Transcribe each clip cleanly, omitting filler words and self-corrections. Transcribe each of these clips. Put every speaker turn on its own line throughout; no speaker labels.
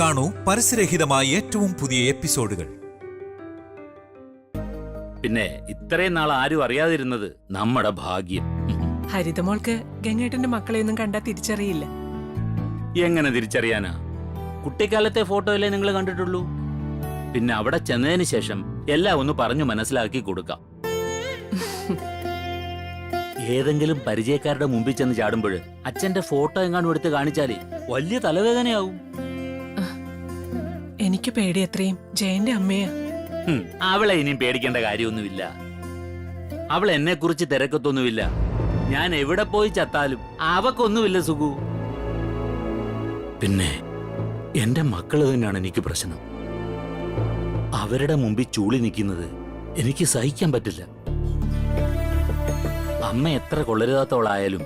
കാണൂ പരസ്യരഹിതമായ ഏറ്റവും പുതിയ എപ്പിസോഡുകൾ.
പിന്നെ ഇത്രയും നാൾ ആരും അറിയാതിരുന്നത് നമ്മുടെ ഭാഗ്യം.
ഹരിതമോൾക്ക് ഗംഗേട്ടന്റെ മക്കളെയൊന്നും കണ്ടാ തിരിച്ചറിയില്ല.
എങ്ങനെ തിരിച്ചറിയാനാ? കുട്ടിക്കാലത്തെ ഫോട്ടോയിലേ നിങ്ങൾ കണ്ടിട്ടുള്ളൂ. പിന്നെ അവിടെ ചെന്നതിന് ശേഷം എല്ലാം ഒന്ന് പറഞ്ഞു മനസ്സിലാക്കി കൊടുക്കാം. ഏതെങ്കിലും പരിചയക്കാരുടെ മുമ്പിൽ ചെന്ന് ചാടുമ്പോൾ അച്ഛന്റെ ഫോട്ടോ എങ്ങാനും എടുത്ത് കാണിച്ചാലേ വലിയ തലവേദനയാവും.
എനിക്ക് പേടി അത്രയും ജയന്റെ അമ്മയാ.
അവളെ ഇനിയും പേടിക്കേണ്ട കാര്യമൊന്നുമില്ല. അവൾ എന്നെ കുറിച്ച് തിരക്കത്തൊന്നുമില്ല. ഞാൻ എവിടെ പോയി ചത്താലും അവക്കൊന്നുമില്ല സുഖു. പിന്നെ എന്റെ മക്കള് തന്നെയാണ് എനിക്ക് പ്രശ്നം. അവരുടെ മുമ്പിൽ ചൂളി നിൽക്കുന്നത് എനിക്ക് സഹിക്കാൻ പറ്റില്ല. അമ്മ എത്ര കൊള്ളരുതാത്തവളായാലും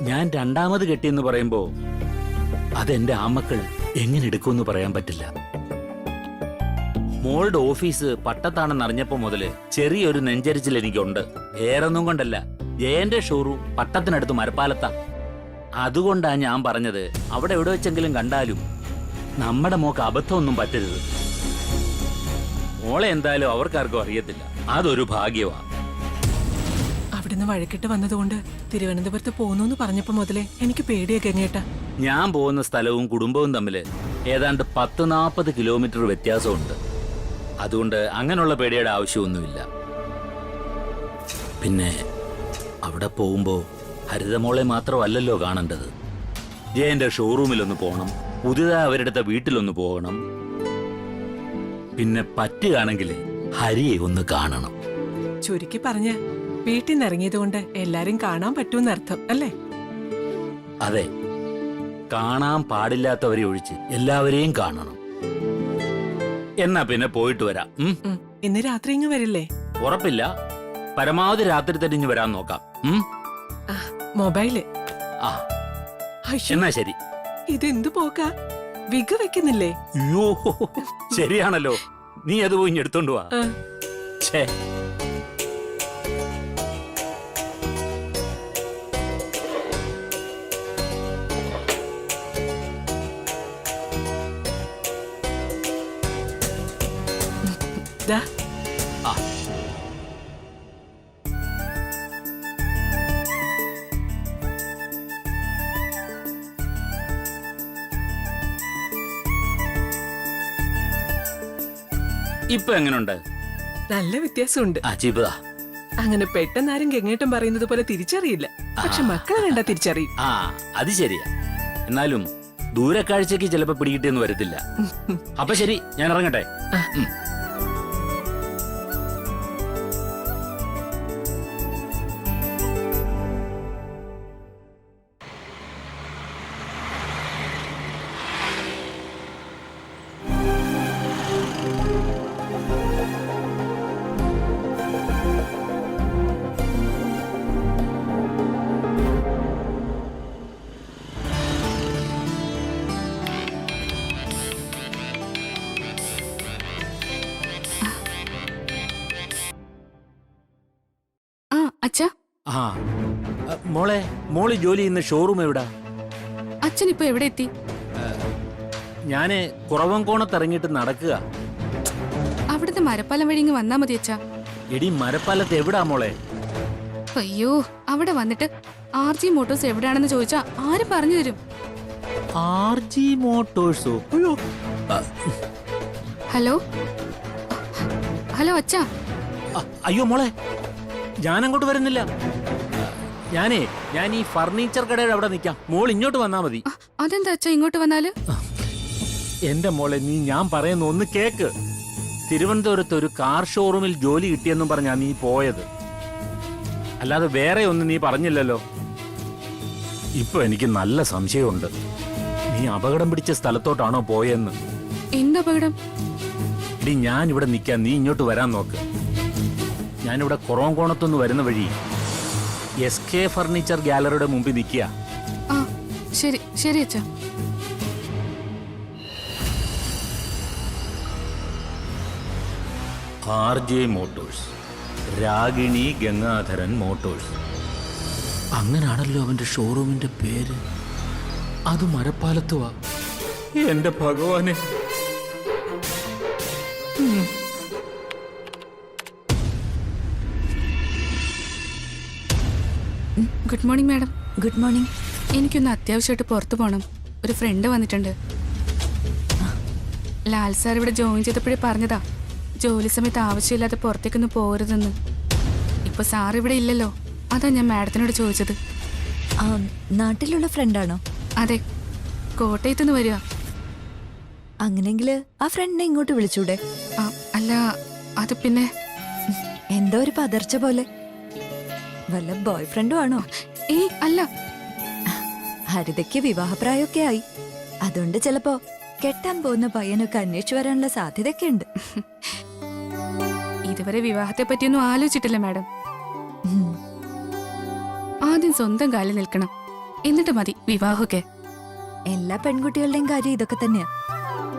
ഞാൻ രണ്ടാമത് കെട്ടിയെന്ന് പറയുമ്പോ അതെന്റെ ആമക്കൾ എങ്ങനെ എടുക്കുമെന്ന് പറയാൻ പറ്റില്ല. മോളുടെ ഓഫീസ് പട്ടത്താണെന്ന് അറിഞ്ഞപ്പോ മുതല് ചെറിയൊരു നെഞ്ചരിച്ചിൽ എനിക്കുണ്ട്. ഏറൊന്നും കൊണ്ടല്ല, ജയന്റെ ഷോറൂം പട്ടത്തിനടുത്ത് മരപ്പാലത്താ. അതുകൊണ്ടാ ഞാൻ പറഞ്ഞത് അവിടെ എവിടെ വെച്ചെങ്കിലും കണ്ടാലും നമ്മുടെ മോക്ക് അബദ്ധമൊന്നും പറ്റരുത്. മോളെ എന്തായാലും അവർക്കാർക്കും അറിയത്തില്ല. അതൊരു ഭാഗ്യമാ.
അവിടുന്ന് വഴക്കിട്ട് വന്നതുകൊണ്ട് തിരുവനന്തപുരത്ത് പോകുന്നു പറഞ്ഞപ്പോ മുതലേ എനിക്ക് പേടിയാ ഗംഗേട്ടാ.
ഞാൻ പോകുന്ന സ്ഥലവും കുടുംബവും തമ്മില് ഏതാണ്ട് 10-40 കിലോമീറ്റർ വ്യത്യാസമുണ്ട്. അതുകൊണ്ട് അങ്ങനെയുള്ള പേടിയുടെ ആവശ്യമൊന്നുമില്ല. പിന്നെ അവിടെ പോകുമ്പോ ഹരിതമോളെ മാത്രമല്ലല്ലോ കാണേണ്ടത്. ജയന്റെ ഷോറൂമിലൊന്ന് പോകണം, പുതിയതായി അവരുടെ വീട്ടിലൊന്ന് പോകണം. പിന്നെ പറ്റുകയാണെങ്കിൽ ഹരിയെ ഒന്ന് കാണണം.
ചുരുക്കി പറഞ്ഞ വീട്ടിൽ നിന്ന് ഇറങ്ങിയത് കൊണ്ട് എല്ലാരും കാണാൻ പറ്റൂന്നർത്ഥം അല്ലേ?
അതെ, കാണാൻ പാടില്ലാത്തവരെ ഒഴിച്ച് എല്ലാവരെയും കാണണം. എന്നാ പിന്നെ പോയിട്ട് വരാം.
ഇന്ന് രാത്രി ഇങ്ങ് വരില്ലേ?
ഉറപ്പില്ല, പരമാവധി രാത്രി തെറ്റിഞ്ഞ് വരാൻ നോക്കാം.
മൊബൈല്.
എന്നാ ശരി.
ഇതെന്തു പോക്കാ? വിഗ് വെക്കുന്നില്ലേ?
അയ്യോ, ശരിയാണല്ലോ. നീ അത് പോയി എടുത്തോണ്ട് വാ. ഛേ, ഇപ്പൊ എങ്ങനുണ്ട്?
നല്ല വ്യത്യാസമുണ്ട്. അങ്ങനെ പെട്ടെന്നാരും ഗംഗേട്ടൻ പറയുന്നത് പോലെ തിരിച്ചറിയില്ല. പക്ഷെ മക്കളെ കണ്ടാ തിരിച്ചറിയും.
അത് ശരിയാ. എന്നാലും ദൂരക്കാഴ്ചക്ക് ചിലപ്പോ പിടികിട്ടിയെന്ന് വരത്തില്ല. അപ്പൊ ശരി, ഞാൻ ഇറങ്ങട്ടെ. മോള് ജോലി ചെയ്യുന്ന ഷോറൂം എവിടാ?
അച്ഛൻ ഇപ്പൊ എവിടെ എത്തി?
ഞാന് കുറവൻകോണത്ത് ഇറങ്ങിയിട്ട് നടക്കുക.
അവിടുത്തെ മരപ്പാലം വഴി ഇങ്ങ് വന്നാ മതി അച്ഛാ.
എടി, മരപ്പാലത്ത് എവിടാ മോളെ?
അയ്യോ, അവിടെ വന്നിട്ട് RG മോട്ടോഴ്സ് എവിടാണെന്ന് ചോദിച്ചാ ആരും പറഞ്ഞു തരും.
RG മോട്ടോഴ്സോ?
ഹലോ ഹലോ അച്ഛാ.
അയ്യോ മോളെ, ഞാനങ്ങോട്ട് വരുന്നില്ല. ഞാൻ ഈ ഫർണിച്ചർ കടയുടെ അവിടെ നിൽക്കാം. മോൾ ഇങ്ങോട്ട് വന്നാ മതി.
അതെന്താ അച്ഛാ ഇങ്ങോട്ട് വന്നാല്?
എന്റെ മോളെ, നീ ഞാൻ പറയുന്ന ഒന്ന് കേക്ക്. തിരുവനന്തപുരത്ത് ഒരു കാർ ഷോറൂമിൽ ജോലി കിട്ടിയെന്നും പറഞ്ഞാ നീ പോയത്. അല്ലാതെ വേറെ ഒന്നും നീ പറഞ്ഞില്ലല്ലോ. ഇപ്പൊ എനിക്ക് നല്ല സംശയമുണ്ട്, നീ അപകടം പിടിച്ച സ്ഥലത്തോട്ടാണോ പോയെന്ന്.
എന്തപകടം?
ഇനി ഞാൻ ഇവിടെ നിൽക്കാൻ, നീ ഇങ്ങോട്ട് വരാൻ നോക്ക്. ഞാനിവിടെ കുറവൻകോണത്തുനിന്ന് വരുന്ന വഴി SK ഫർണിച്ചർ ഗാലറിയുടെ മുമ്പിൽ നിൽക്കുക.
ശരി ശരി അച്ഛാ.
RJ motors, Ragini Gangadharan motors. അങ്ങനാണല്ലോ അവന്റെ ഷോറൂമിന്റെ പേര്. അത് മരപ്പാലത്തുവാ. എന്റെ ഭഗവാനെ.
Good morning madam.
Good morning.
എനിക്കൊന്ന് അത്യാവശ്യമായിട്ട് പുറത്തു പോകണം. ഒരു ഫ്രണ്ട് വന്നിട്ടുണ്ട്. ലാൽ സാർ ഇവിടെ ജോയിൻ ചെയ്തപ്പോഴേ പറഞ്ഞതാ ജോലി സമയത്ത് ആവശ്യമില്ലാതെ പുറത്തേക്കൊന്നും പോകരുതെന്ന്. ഇപ്പൊ സാർ ഇവിടെ ഇല്ലല്ലോ, അതാ ഞാൻ മാഡത്തിനോട് ചോദിച്ചത്.
നാട്ടിലുള്ള ഫ്രണ്ടാണോ?
അതെ, കോട്ടയത്ത് നിന്ന് വരിക.
അങ്ങനെങ്കിൽ ആ ഫ്രണ്ടിനെ ഇങ്ങോട്ട് വിളിച്ചൂടെ?
അല്ല, അത് പിന്നെ
എന്തോ ഒരു പതർച്ച പോലെ. വല്ല ബോയ് ഫ്രണ്ടും ആണോ?
അല്ല,
ഹരിതയ്ക്ക് വിവാഹപ്രായമൊക്കെ ആയി. അതുകൊണ്ട് ചിലപ്പോ കെട്ടാൻ പോകുന്ന പയ്യനൊക്കെ അന്വേഷിച്ചു വരാനുള്ള സാധ്യതയൊക്കെ ഉണ്ട്.
ഇതുവരെ വിവാഹത്തെ പറ്റിയൊന്നും ആലോചിച്ചിട്ടില്ല മാഡം. ആദ്യം സ്വന്തം കാലിൽ നിൽക്കണം, എന്നിട്ട് മതി വിവാഹമൊക്കെ.
എല്ലാ പെൺകുട്ടികളുടെയും കാര്യം ഇതൊക്കെ തന്നെയാ.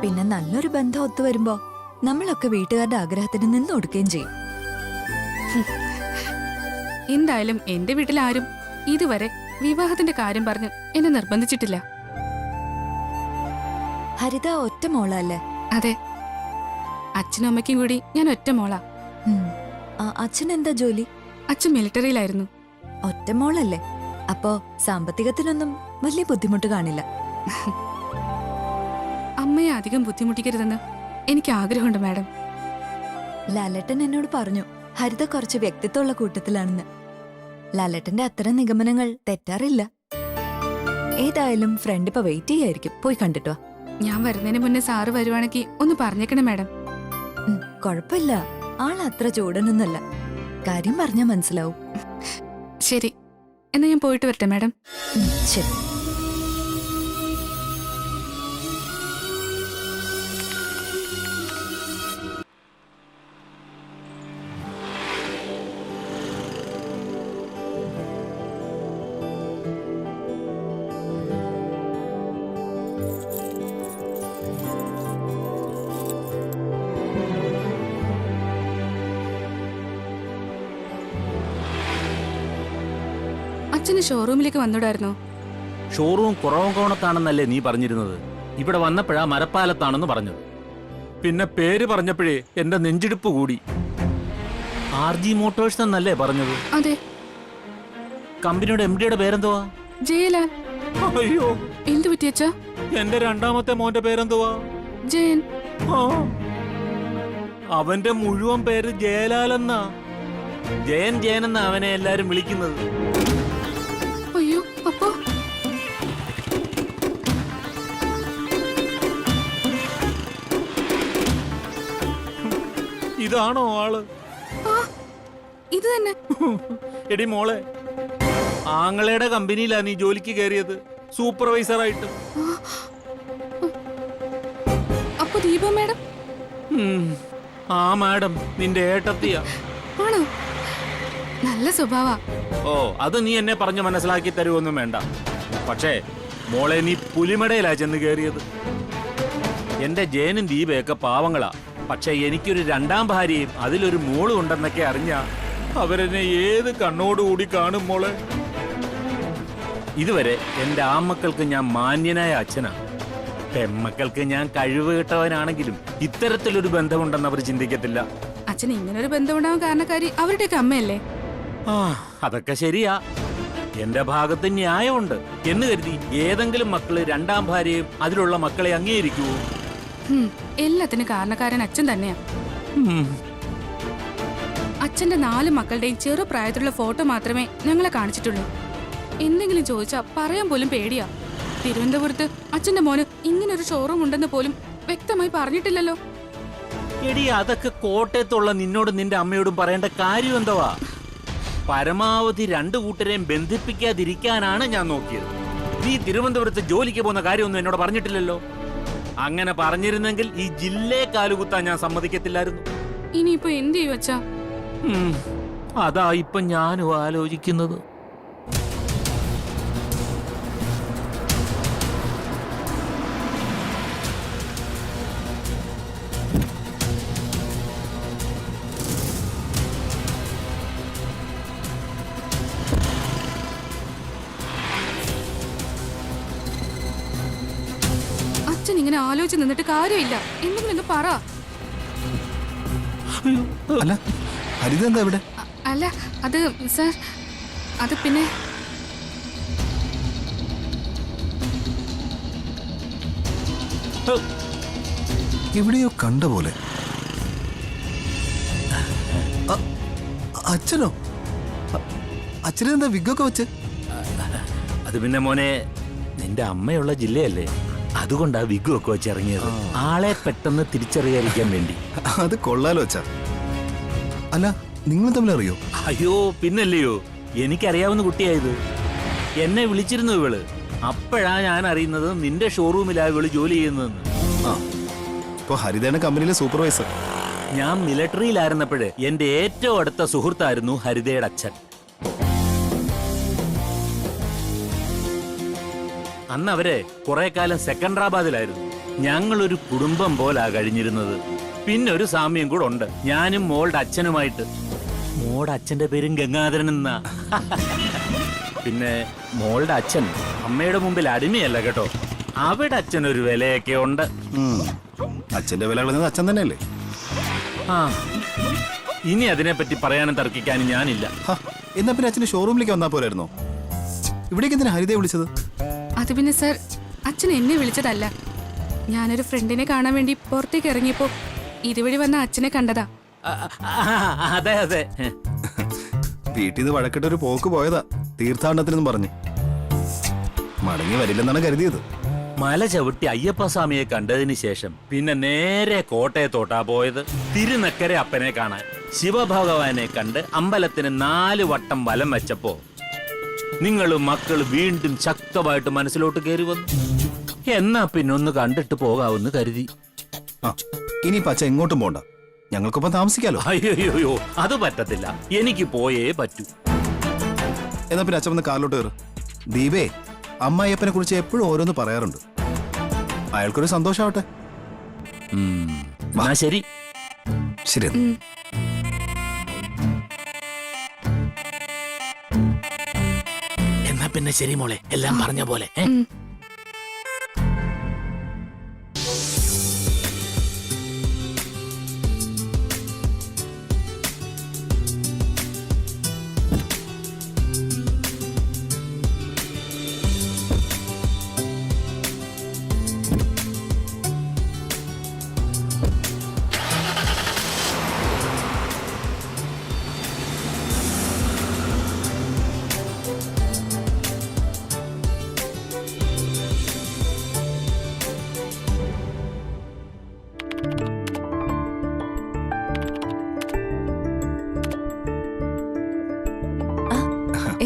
പിന്നെ നല്ലൊരു ബന്ധം ഒത്തുവരുമ്പോ നമ്മളൊക്കെ വീട്ടുകാരുടെ ആഗ്രഹത്തിന് നിന്ന് കൊടുക്കുകയും ചെയ്യും.
എന്തായാലും എന്റെ വീട്ടിൽ ആരും ഇതുവരെ വിവാഹത്തിന്റെ കാര്യം പറഞ്ഞ് എന്നെ നിർബന്ധിച്ചിട്ടില്ല.
ഹരിത ഒറ്റ മോളല്ലേ?
അതെ, അച്ഛനും അമ്മയ്ക്കും കൂടി ഞാൻ ഒറ്റ മോളാ.
അച്ഛൻ എന്താ ജോലി?
അച്ഛൻ മിലിറ്ററിയിലായിരുന്നു.
ഒറ്റ മോളല്ലേ, അപ്പോ സാമ്പത്തികത്തിനൊന്നും വലിയ ബുദ്ധിമുട്ട് കാണില്ല.
അമ്മയെ അധികം ബുദ്ധിമുട്ടിക്കരുതെന്ന് എനിക്ക് ആഗ്രഹമുണ്ട് മാഡം.
ലാലേട്ടൻ എന്നോട് പറഞ്ഞു ഹരിത കുറച്ച് വ്യക്തിത്വമുള്ള കൂട്ടത്തിലാണെന്ന്. ലാലേട്ടന്റെ അത്തരം നിഗമനങ്ങൾ തെറ്റാറില്ല. ഏതായാലും ഫ്രണ്ട് ഇപ്പൊ വെയിറ്റ് ചെയ്യായിരിക്കും, പോയി കണ്ടിട്ടോ.
ഞാൻ വരുന്നതിന് മുന്നേ സാറ് വരുവാണെങ്കിൽ ഒന്ന് പറഞ്ഞേക്കണേ മാഡം.
കൊഴപ്പില്ല, ആൾ അത്ര ചൂടനൊന്നുമല്ല. കാര്യം പറഞ്ഞാ മനസ്സിലാവും.
ശരി, എന്നാ ഞാൻ പോയിട്ട് വരട്ടെ മാഡം.
ശരി.
അച്ഛന് ഷോറൂമിലേക്ക് വന്നിടായിരുന്നോ?
ഷോറൂം കുറവങ്കോണത്താണെന്നല്ലേ നീ പറഞ്ഞിരുന്നത്? ഇവിടെ വന്നപ്പോഴാ മരപ്പാലത്താണെന്ന് പറഞ്ഞത്. പിന്നെ പേര് പറഞ്ഞപ്പോഴേ എന്റെ നെഞ്ചിടിപ്പ് കൂടി. RG മോട്ടോഴ്സ് എന്നല്ലേ പറഞ്ഞത്?
അതെ.
കമ്പനിയുടെ MD പേരെന്തുവാ?
ജയലാൽ.
അയ്യോ,
എന്തു പറ്റിയച്ചാ?
എന്റെ രണ്ടാമത്തെ മോന്റെ പേരെന്തുവാ?
ജയൻ.
അവന്റെ മുഴുവൻ പേര് ജയലാൽ എന്നാ. ജയൻ ജയൻ എന്നാ അവനെ എല്ലാരും വിളിക്കുന്നത്.
അയ്യോ, അപ്പോ
ഇതാണോ ആള്?
ഇത് തന്നെ.
എടി മോളെ, ആങ്ങളയുടെ കമ്പനിയിലാ നീ ജോലിക്ക് കയറിയത്, സൂപ്പർവൈസറായിട്ട്.
അപ്പൊ ദീപ മാഡം?
ആ മാഡം നിന്റെ ഏട്ടത്തിയാ.
ആണോ? നല്ല സ്വഭാവാ.
ഓ, അത് നീ എന്നെ പറഞ്ഞു മനസ്സിലാക്കി തരുമൊന്നും വേണ്ട. പക്ഷേ മോളെ, നീ പുലിമടയിലാ ചെന്ന് കയറിയത്. എന്റെ ജയനും ദീപയൊക്കെ പാവങ്ങളാ. പക്ഷെ എനിക്കൊരു രണ്ടാം ഭാര്യയും അതിലൊരു മോളും ഉണ്ടെന്നൊക്കെ അറിഞ്ഞാ അവരെന്നെ ഏത് കണ്ണോടുകൂടി കാണും മോളെ. ഇതുവരെ എന്റെ ആമക്കൾക്ക് ഞാൻ മാന്യനായ അച്ഛനാ. പെമ്മക്കൾക്ക് ഞാൻ കഴിവ് കിട്ടവനാണെങ്കിലും ഇത്തരത്തിലൊരു ബന്ധമുണ്ടെന്ന് അവർ ചിന്തിക്കത്തില്ല.
അച്ഛൻ ഇങ്ങനൊരു ബന്ധമുണ്ടാവാൻ കാരണക്കാരി അവരുടെയൊക്കെ അമ്മയല്ലേ?
അതൊക്കെ ശരിയാ. എന്റെ ഭാഗത്ത് ന്യായമുണ്ട് എന്ന് കരുതി ഏതെങ്കിലും മക്കള് രണ്ടാം ഭാര്യയും അതിലുള്ള മക്കളെ അംഗീകരിക്കുവോ?
എല്ലാത്തിനും കാരണക്കാരൻ അച്ഛൻ തന്നെയാ. അച്ഛന്റെ 4 മക്കളുടെയും ചെറുപ്രായത്തിലുള്ള ഫോട്ടോ മാത്രമേ ഞങ്ങളെ കാണിച്ചിട്ടുള്ളൂ. എന്തെങ്കിലും ചോദിച്ചാ പറയാൻ പോലും പേടിയാ. തിരുവനന്തപുരത്ത് അച്ഛന്റെ മോന് ഇങ്ങനൊരു ഷോറൂം ഉണ്ടെന്ന് പോലും വ്യക്തമായി പറഞ്ഞിട്ടില്ലല്ലോ.
എടി, അതൊക്കെ കോട്ടയത്തുള്ള നിന്നോടും നിന്റെ അമ്മയോടും പറയേണ്ട കാര്യം എന്തുവാ? പരമാവധി 2 കൂട്ടരെയും ബന്ധിപ്പിക്കാതിരിക്കാനാണ് ഞാൻ നോക്കിയത്. നീ തിരുവനന്തപുരത്ത് ജോലിക്ക് പോകുന്ന കാര്യമൊന്നും എന്നോട് പറഞ്ഞിട്ടില്ലല്ലോ. അങ്ങനെ പറഞ്ഞിരുന്നെങ്കിൽ ഈ ജില്ലയെ കാലുകുത്താൻ ഞാൻ സമ്മതിക്കത്തില്ലായിരുന്നു.
ഇനിയിപ്പോ എന്ത് ചെയ്യും അച്ഛാ?
അതാ ഇപ്പൊ ഞാനും ആലോചിക്കുന്നത്.
ആലോചിച്ച് നിന്നിട്ട് കാര്യമില്ല. എന്തെങ്കിലും ഒന്ന് പറ.
അല്ല ഹരിത എന്താ ഇവിടെ?
അല്ല അത് സാർ, അത് പിന്നെ
എവിടെയോ കണ്ട പോലെ. അച്ഛനോ? അച്ഛനെന്താ വിഗൊക്കെ വെച്ച്?
അത് പിന്നെ മോനെ, നിന്റെ അമ്മയുള്ള ജില്ലയല്ലേ, അതുകൊണ്ടാ വിഗു ഒക്കെ വെച്ചിറങ്ങിയത്. ആളെ പെട്ടെന്ന് തിരിച്ചറിയാതിരിക്കാൻ വേണ്ടി.
അത് കൊള്ളാലോ അച്ഛാ. അല്ല നിങ്ങൾ തമ്മിൽ അറിയോ?
അയ്യോ പിന്നല്ലയോ, എനിക്കറിയാവുന്ന കുട്ടിയായത്. എന്നെ വിളിച്ചിരുന്നു ഇവള്. അപ്പോഴാ ഞാൻ അറിയുന്നത് നിന്റെ ഷോറൂമിലാ ഇവള് ജോലി ചെയ്യുന്നതെന്ന്.
ആ ഇപ്പൊ ഹരിതയുടെ കമ്പനിയിലെ സൂപ്പർവൈസർ.
ഞാൻ മിലിറ്ററിയിലായിരുന്നപ്പോഴേ എന്റെ ഏറ്റവും അടുത്ത സുഹൃത്തായിരുന്നു ഹരിതയുടെ അച്ഛൻ. അന്ന് അവരെ കുറെ കാലം സെക്കൻഡറാബാദിലായിരുന്നു. ഞങ്ങളൊരു കുടുംബം പോലാ കഴിഞ്ഞിരുന്നത്. പിന്നെ ഒരു സാമ്യം കൂടെ ഉണ്ട്, ഞാനും മോളുടെ അച്ഛനുമായിട്ട്. മോളുടെ അച്ഛന്റെ പേരും ഗംഗാധരൻ എന്നാ. പിന്നെ മോളുടെ അച്ഛൻ അമ്മയുടെ മുമ്പിൽ അടിമയല്ല കേട്ടോ. അവിടെ അച്ഛനൊരു വിലയൊക്കെ ഉണ്ട്.
അച്ഛന്റെ വില കളഞ്ഞത് അച്ഛൻ തന്നെയല്ലേ?
ആ ഇനി അതിനെപ്പറ്റി പറയാനും തർക്കിക്കാനും ഞാനില്ല.
എന്നാ പിന്നെ അച്ഛന് ഷോറൂമിലേക്ക് വന്നാ പോരായിരുന്നോ? ഇവിടേക്ക് എന്തിനാ ഹരിതയെ വിളിച്ചത്?
അത് പിന്നെ സാർ, അച്ഛൻ എന്നെ വിളിച്ചതല്ല. ഞാനൊരു ഫ്രണ്ടിനെ കാണാൻ വേണ്ടി പുറത്തേക്ക് ഇറങ്ങിയപ്പോ ഇതുവഴി വന്ന അച്ഛനെ കണ്ടതാ.
അതെ അതെ.
വീട്ടിൽ നിന്ന് വഴക്കിട്ട് ഒരു പോക്ക് പോയതാ തീർത്ഥാടനത്തിനെന്ന് പറഞ്ഞ്. മടങ്ങി വരില്ലെന്നാണ് കരുതിയത്.
മല ചവിട്ടി അയ്യപ്പസ്വാമിയെ കണ്ടതിന് ശേഷം പിന്നെ നേരെ കോട്ടയത്തോട്ടാ പോയത്. തിരുനക്കരെ അപ്പനെ കാണാൻ. ശിവഭഗവാനെ കണ്ട് അമ്പലത്തിന് 4 വട്ടം വലം വെച്ചപ്പോ നിങ്ങളും മക്കള് വീണ്ടും ശക്തമായിട്ട് മനസ്സിലോട്ട് കയറി വന്നു. എന്നാ പിന്നെ ഒന്ന് കണ്ടിട്ട് പോകാമെന്ന് കരുതി.
ആ ഇനിയിപ്പോ അച്ഛൻ എങ്ങോട്ടും പോണ്ട, ഞങ്ങൾക്കൊപ്പം താമസിക്കാലോ.
അയ്യോയ്യോ അത് പറ്റത്തില്ല, എനിക്ക് പോയേ പറ്റൂ.
എന്നാ പിന്നെ അച്ഛൻ വന്ന് കാറിലോട്ട് കയറ്. ദീപേ അമ്മായിയപ്പനെ കുറിച്ച് എപ്പോഴും ഓരോന്ന് പറയാറുണ്ട്. അയാൾക്കൊരു സന്തോഷാവട്ടെ.
എന്നാ ശരി.
ശരി.
എന്നാ പിന്നെ ശരി മോളെ, എല്ലാം പറഞ്ഞ പോലെ.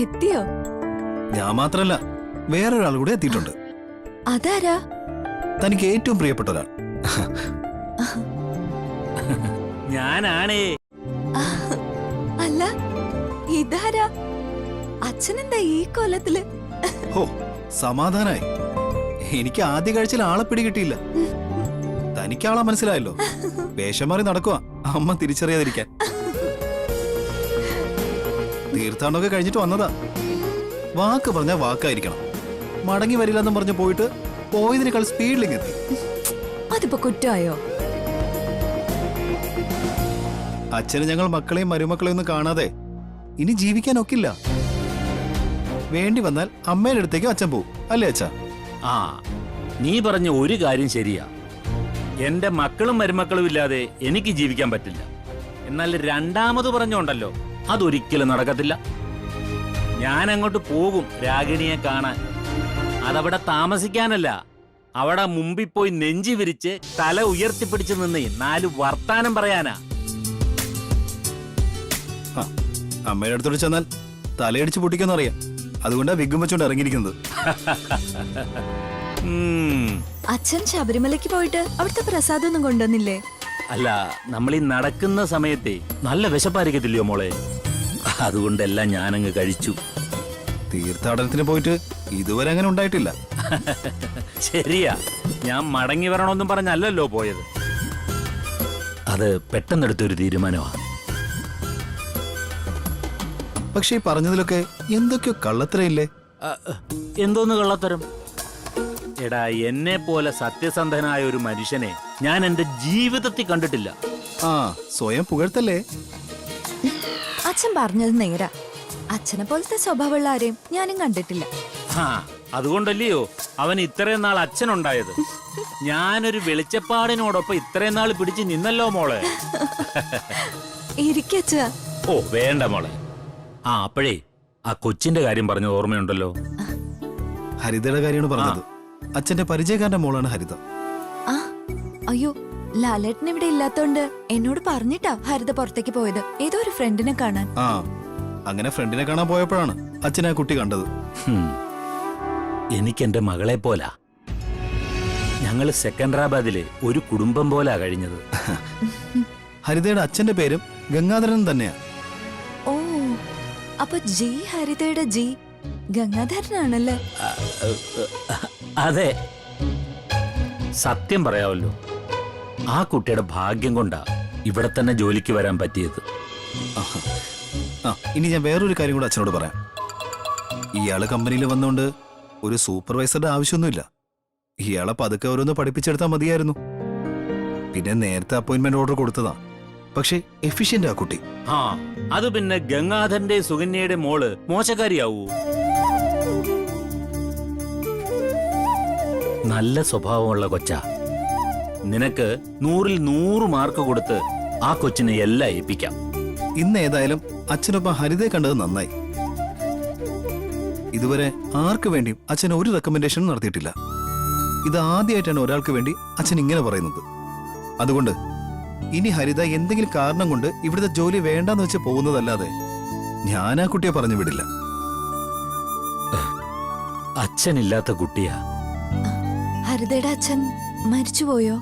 എത്തിയോ?
ഞാൻ മാത്രല്ല വേറൊരാൾ കൂടെ എത്തിയിട്ടുണ്ട്.
അതാരാ?
തനിക്ക് ഏറ്റവും പ്രിയപ്പെട്ട ഒരാൾ.
ഞാനാണേ.
അല്ല ഇതാരാ? അച്ഛനെന്താ ഈ കൊലത്തില്?
ഹോ സമാധാനായി. എനിക്ക് ആദ്യ കാഴ്ചയിൽ ആളെ പിടികിട്ടിയില്ല. തനിക്കാളാ മനസ്സിലായല്ലോ. വേഷം മാറി നടക്കുവാ അമ്മ തിരിച്ചറിയാതിരിക്കാൻ. തീർത്ഥാടനമൊക്കെ കഴിഞ്ഞിട്ട് വന്നതാ. വാക്ക് പറഞ്ഞാൽ വാക്കായിരിക്കണം. മടങ്ങി വരില്ലെന്നും പറഞ്ഞ് പോയിട്ട് പോയതിനേക്കാൾ സ്പീഡിലേക്ക് എത്തി.
അതിപ്പോ കുറ്റമായോ?
അച്ഛന് ഞങ്ങൾ മക്കളെയും മരുമക്കളെയും ഒന്നും കാണാതെ ഇനി ജീവിക്കാൻ ഒക്കില്ല. വേണ്ടി വന്നാൽ അമ്മയുടെ അടുത്തേക്ക് അച്ഛൻ പോവും, അല്ലേ അച്ഛാ?
ആ നീ പറഞ്ഞ ഒരു കാര്യം ശരിയാ. എന്റെ മക്കളും മരുമക്കളും ഇല്ലാതെ എനിക്ക് ജീവിക്കാൻ പറ്റില്ല. എന്നാൽ രണ്ടാമത് പറഞ്ഞോണ്ടല്ലോ, അതൊരിക്കലും നടക്കത്തില്ല. ഞാൻ അങ്ങോട്ട് പോകും രാഗിണിയെ കാണാൻ. അതവിടെ താമസിക്കാനല്ല, അവിടെ മുമ്പിൽ പോയി നെഞ്ചി വിരിച്ച് തല ഉയർത്തിപ്പിടിച്ച് നിന്നേ 4 വർത്താനം പറയാനാ.
അമ്മയുടെ അടുത്തോട് ചെന്നാൽ തലയടിച്ച് പൊട്ടിക്കുന്നറിയാം. അതുകൊണ്ടാ വിഗ്ഗും വെച്ചോണ്ട് ഇറങ്ങിയിരിക്കുന്നത്.
അച്ഛൻ ശബരിമലയ്ക്ക് പോയിട്ട് അവിടുത്തെ പ്രസാദം ഒന്നും കൊണ്ടുവന്നില്ലേ?
അല്ല, നമ്മൾ ഈ നടക്കുന്ന സമയത്തെ നല്ല വിശപ്പായിരിക്കത്തില്ലയോ മോളെ, അതുകൊണ്ടെല്ലാം ഞാനങ്ങ് കഴിച്ചു.
തീർത്ഥാടനത്തിന് പോയിട്ട് ഇതുവരെ അങ്ങനെ ഉണ്ടായിട്ടില്ല.
ശരിയാ, ഞാൻ മടങ്ങി വരണമെന്നും പറഞ്ഞല്ലല്ലോ പോയത്. അത് പെട്ടെന്നെടുത്തൊരു തീരുമാനമാണ്.
പക്ഷെ ഈ പറഞ്ഞതിലൊക്കെ എന്തൊക്കെയോ കള്ളത്തരയില്ലേ?
എന്തോന്ന് കള്ളത്തരം? എടാ, എന്നെ പോലെ സത്യസന്ധനായ ഒരു മനുഷ്യനെ ഞാൻ എന്റെ ജീവിതത്തിൽ കണ്ടിട്ടില്ല.
ആ സ്വയം പുകഴ്ത്തല്ലേ?
അച്ഛൻ പറഞ്ഞത് നേരാ. അച്ഛനെ പോലത്തെ സ്വഭാവമുള്ള ആരെയും ഞാനും കണ്ടിട്ടില്ല.
ആ അതുകൊണ്ടല്ലയോ അവൻ ഇത്രയും നാൾ അച്ഛനുണ്ടായത്. ഞാനൊരു വെളിച്ചപ്പാടിനോടൊപ്പം ഇത്രയും നാൾ പിടിച്ച് നിന്നല്ലോ മോളെ.
ഇരിക്കച്ച.
ഓ വേണ്ട മോളെ. ആ അപ്പോഴേ ആ കൊച്ചിന്റെ കാര്യം പറഞ്ഞത് ഓർമ്മയുണ്ടല്ലോ?
ഹരിതയുടെ കാര്യമാണ് പറഞ്ഞത്. അച്ഛന്റെ പരിചയക്കാരന്റെ മോളാണ് ഹരിത.
ആ അയ്യോ, ലാലേട്ടൻ ഇവിടെ ഇല്ലാത്തോണ്ട് എന്നോട് പറഞ്ഞിട്ടാ ഹരിത പുറത്തേക്ക് പോയത്, ഏതോ ഒരു ഫ്രണ്ടിനെ കാണാൻ.
ആ അങ്ങനെ ഫ്രണ്ടിനെ കാണാൻ പോയപ്പോഴാണ് അച്ഛനെ ആ കുട്ടി കണ്ടത്.
എനിക്ക് എന്റെ മകളെ പോലാ. ഞങ്ങള് സെക്കൻഡറാബാദില് ഒരു കുടുംബം പോലാ കഴിഞ്ഞത്.
ഹരിതയുടെ അച്ഛന്റെ പേരും ഗംഗാധരൻ തന്നെയാ.
ഓ, അപ്പൊ ജി ഹരിതയുടെ ജി ഗംഗാധരനാണല്ലേ?
അതെ. സത്യം പറയാമല്ലോ, ആ കുട്ടിയുടെ ഭാഗ്യം കൊണ്ടാ ഇവിടെ തന്നെ ജോലിക്ക് വരാൻ പറ്റിയത്.
ആ ഇനി ഞാൻ വേറൊരു കാര്യം കൂടെ അച്ഛനോട് പറയാം. ഇയാള് കമ്പനിയിൽ വന്നുകൊണ്ട് ഒരു സൂപ്പർവൈസറുടെ ആവശ്യമൊന്നുമില്ല. ഇയാളെ പതുക്കെ ഓരോന്ന് പഠിപ്പിച്ചെടുത്താൽ മതിയായിരുന്നു. പിന്നെ നേരത്തെ അപ്പോയിന്റ്മെന്റ് ഓർഡർ കൊടുത്തതാ. പക്ഷെ എഫിഷ്യന്റ് ആ കുട്ടി.
ആ അത് പിന്നെ ഗംഗാധരന്റെ സുകന്യയുടെ മോള് മോശക്കാരിയാവൂ? നല്ല സ്വഭാവമുള്ള കൊച്ചാ. നിനക്ക് 100-ൽ 100 മാർക്ക് കൊടുത്ത് ആ കൊച്ചിനെ എല്ലാം ഏൽപ്പിക്കാം.
ഇന്ന് ഏതായാലും അച്ഛനൊപ്പം ഹരിതയെ കണ്ടത് നന്നായി. ഇതുവരെ ആർക്ക് വേണ്ടിയും അച്ഛൻ ഒരു റെക്കമെൻഡേഷനും നടത്തിയിട്ടില്ല. ഇത് ആദ്യമായിട്ടാണ് ഒരാൾക്ക് വേണ്ടി അച്ഛൻ ഇങ്ങനെ പറയുന്നത്. അതുകൊണ്ട് ഇനി ഹരിത എന്തെങ്കിലും കാരണം കൊണ്ട് ഇവിടുത്തെ ജോലി വേണ്ടാന്ന് വെച്ച് പോകുന്നതല്ലാതെ ഞാൻ ആ കുട്ടിയെ പറഞ്ഞു വിടില്ല.
അച്ഛനില്ലാത്ത കുട്ടിയാ.
ഹരിതയുടെ അച്ഛൻ മരിച്ചുപോയോ?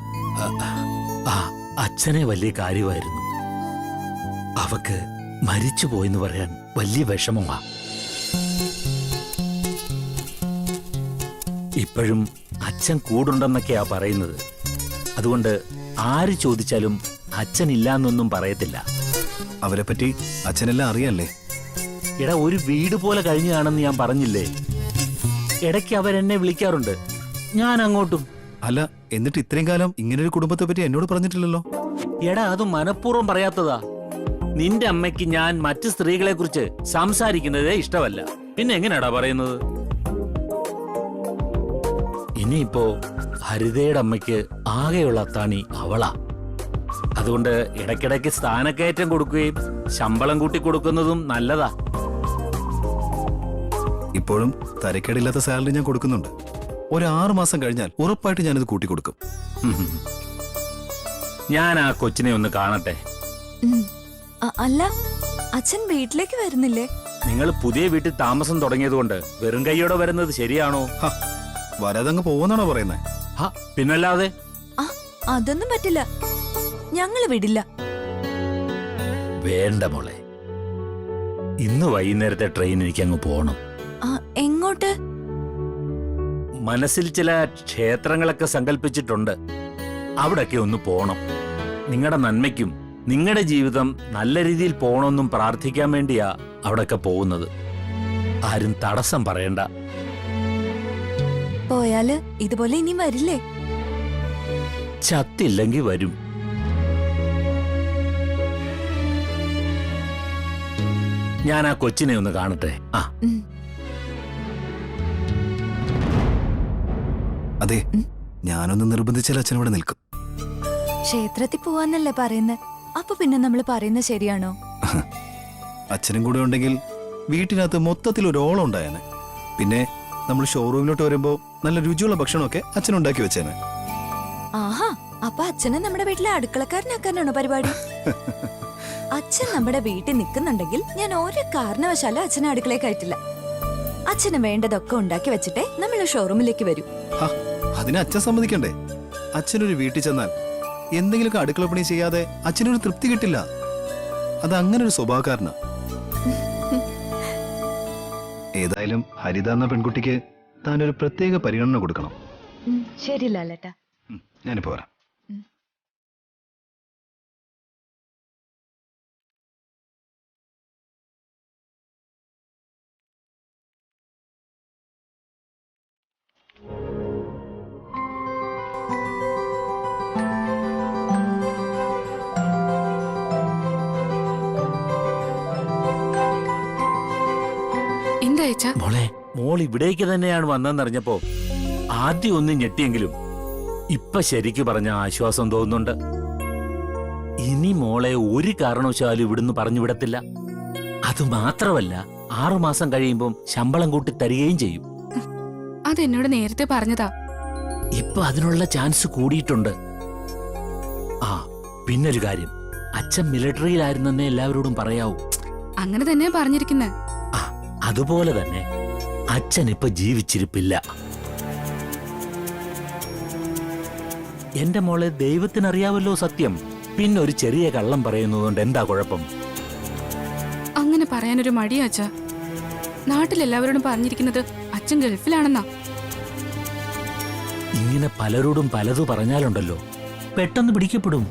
ആ അച്ഛനെ വലിയ കാര്യമായിരുന്നു. അവക്ക് മരിച്ചു പോയെന്ന് പറയാൻ വലിയ വിഷമമാ. ഇപ്പോഴും അച്ഛൻ കൂടുണ്ടെന്നൊക്കെയാ പറയുന്നത്. അതുകൊണ്ട് ആര് ചോദിച്ചാലും അച്ഛനില്ലാന്നൊന്നും പറയത്തില്ല.
അവരെ പറ്റി അച്ഛനെല്ലാം അറിയാല്ലേ?
എടാ, ഒരു വീട് പോലെ കഴിഞ്ഞാണെന്ന് ഞാൻ പറഞ്ഞില്ലേ? ഇടയ്ക്ക് അവരെന്നെ വിളിക്കാറുണ്ട്, ഞാൻ അങ്ങോട്ടും.
അല്ല, എന്നിട്ട് ഇത്രയും കാലം ഇങ്ങനൊരു കുടുംബത്തെ പറ്റി എന്നോട് പറഞ്ഞിട്ടില്ലല്ലോ?
എടാ, അത് മനഃപൂർവ്വം പറയാത്തതാ. നിന്റെ അമ്മയ്ക്ക് ഞാൻ മറ്റു സ്ത്രീകളെ കുറിച്ച് സംസാരിക്കുന്നതേ ഇഷ്ടമല്ല. പിന്നെ എങ്ങനെയാടാ പറയുന്നത്? ഇനിയിപ്പോ ഹരിതയുടെ അമ്മയ്ക്ക് ആകെയുള്ള അത്താണി അവളാ. അതുകൊണ്ട് ഇടയ്ക്കിടയ്ക്ക് സ്ഥാനക്കയറ്റം കൊടുക്കുകയും ശമ്പളം കൂട്ടി കൊടുക്കുന്നതും നല്ലതാ.
ഇപ്പോഴും തരക്കേടില്ലാത്ത സാലറി ഞാൻ കൊടുക്കുന്നുണ്ട്. ഒരു 6 മാസം കഴിഞ്ഞാൽ ഉറപ്പായിട്ട് ഞാനിത് കൂട്ടിക്കൊടുക്കും.
ഞാൻ ആ കൊച്ചിനെ ഒന്ന് കാണട്ടെ.
അല്ല, അച്ഛൻ വീട്ടിലേക്ക് വരുന്നില്ലേ?
നിങ്ങൾ പുതിയ വീട്ടിൽ താമസം തുടങ്ങിയതുകൊണ്ട് വെറും കൈയോടെ വരുന്നത് ശരിയാണോ?
വരാതങ്ങ് പോവെന്നാണോ പറയുന്നേ?
പിന്നല്ലാതെ.
അതൊന്നും പറ്റില്ല, ഞങ്ങള് വിടില്ല.
വേണ്ട മോളെ, ഇന്ന് വൈകുന്നേരത്തെ ട്രെയിൻ എനിക്ക് അങ്ങ് പോണം.
എങ്ങോട്ട്?
മനസ്സിൽ ചില ക്ഷേത്രങ്ങളൊക്കെ സങ്കല്പിച്ചിട്ടുണ്ട്. അവിടൊക്കെ ഒന്ന് പോണം. നിങ്ങളുടെ നന്മയ്ക്കും നിങ്ങളുടെ ജീവിതം നല്ല രീതിയിൽ പോണമെന്നും പ്രാർത്ഥിക്കാൻ വേണ്ടിയാ അവിടൊക്കെ പോകുന്നത്. ആരും തടസ്സം പറയണ്ട.
പോയാല് ഇതുപോലെ ഇനി വരില്ലേ?
ചത്തില്ലെങ്കിൽ വരും. ഞാൻ ആ കൊച്ചിനെ ഒന്ന് കാണട്ടെ.
അതെ, ഞാനൊന്ന് നിർബന്ധിച്ചാൽ അച്ഛൻ ഇവിടെ നിൽക്കും.
ക്ഷേത്രത്തിൽ പോവാന്നല്ലേ പറയുന്നത്? അപ്പൊ പിന്നെ നമ്മൾ പറയുന്നത് ശരിയാണോ?
അച്ഛനും കൂടെ ഉണ്ടെങ്കിൽ വീട്ടിനകത്ത് മൊത്തത്തിൽ ഒരു ഓളം ഉണ്ടായേനെ. പിന്നെ നമ്മൾ ഷോറൂമിലോട്ട് വരുമ്പോ നല്ല രുചിയുള്ള ഭക്ഷണമൊക്കെ അച്ഛൻ ഉണ്ടാക്കി വെച്ചേനെ.
ആഹാ, അപ്പൊ അച്ഛനെ നമ്മുടെ വീട്ടിലെ അടുക്കളക്കാരനാക്കാനാണോ പരിപാടി? അച്ഛൻ നമ്മുടെ വീട്ടിൽ നിൽക്കുന്നുണ്ടെങ്കിൽ ഞാൻ ഒരു കാരണവശാലും അച്ഛനെ അടുക്കളയിൽ കയറ്റില്ല. അച്ഛന് വേണ്ടതൊക്കെ ഉണ്ടാക്കി വെച്ചിട്ടേ നമ്മൾ ഷോറൂമിലേക്ക് വരൂ.
അതിന് അച്ഛൻ സമ്മതിക്കണ്ടേ? അച്ഛനൊരു വീട്ടിൽ ചെന്നാൽ എന്തെങ്കിലുമൊക്കെ അടുക്കള പണി ചെയ്യാതെ അച്ഛനൊരു തൃപ്തി കിട്ടില്ല. അത് അങ്ങനെ ഒരു സ്വഭാവക്കാരനാ. ഏതായാലും ഹരിത എന്ന പെൺകുട്ടിക്ക് താനൊരു പ്രത്യേക പരിഗണന കൊടുക്കണം.
ശരി ലാലേട്ടാ,
ഞാനിപ്പോ വരാം.
എന്താ അച്ഛാ?
മോളെ, മോൾ ഇവിടേക്ക് തന്നെയാണ് വന്നതെന്നറിഞ്ഞപ്പോ ആദ്യം ഒന്ന് ഞെട്ടിയെങ്കിലും ഇപ്പൊ ശരിക്കു പറഞ്ഞ ആശ്വാസം തോന്നുന്നുണ്ട്. ഇനി മോളെ ഒരു കാരണവശാലും ഇവിടുന്ന് പറഞ്ഞു വിടത്തില്ല. അത് മാത്രമല്ല, 6 മാസം കഴിയുമ്പം ശമ്പളം കൂട്ടി തരികയും ചെയ്യും.
അതെന്നോട് നേരത്തെ പറഞ്ഞതാ.
ഇപ്പൊ അതിനുള്ള ചാൻസ് കൂടിയിട്ടുണ്ട്. ആ, പിന്നൊരു കാര്യം, അച്ഛൻ മിലിറ്ററിയിലായിരുന്നെന്നേ എല്ലാവരോടും പറയാവൂ.
അങ്ങനെ തന്നെയാ പറഞ്ഞിരിക്കുന്നെ.
ആ, അതുപോലെ തന്നെ അച്ഛൻ ഇപ്പൊ ജീവിച്ചിരിപ്പില്ല. എന്റെ മോളെ, ദൈവത്തിനറിയാവല്ലോ സത്യം. പിന്നെ ഒരു ചെറിയ കള്ളം പറയുന്നതുകൊണ്ട് എന്താ കുഴപ്പം?
അങ്ങനെ പറയാനൊരു മടിയാ അച്ഛാ. നാട്ടിലെല്ലാവരോടും പറഞ്ഞിരിക്കുന്നത് അച്ഛൻ ഗൾഫിലാണെന്നാ.
ഇങ്ങനെ പലരോടും പലതു പറഞ്ഞാലുണ്ടല്ലോ, പെട്ടെന്ന് പിടിക്കപ്പെടും.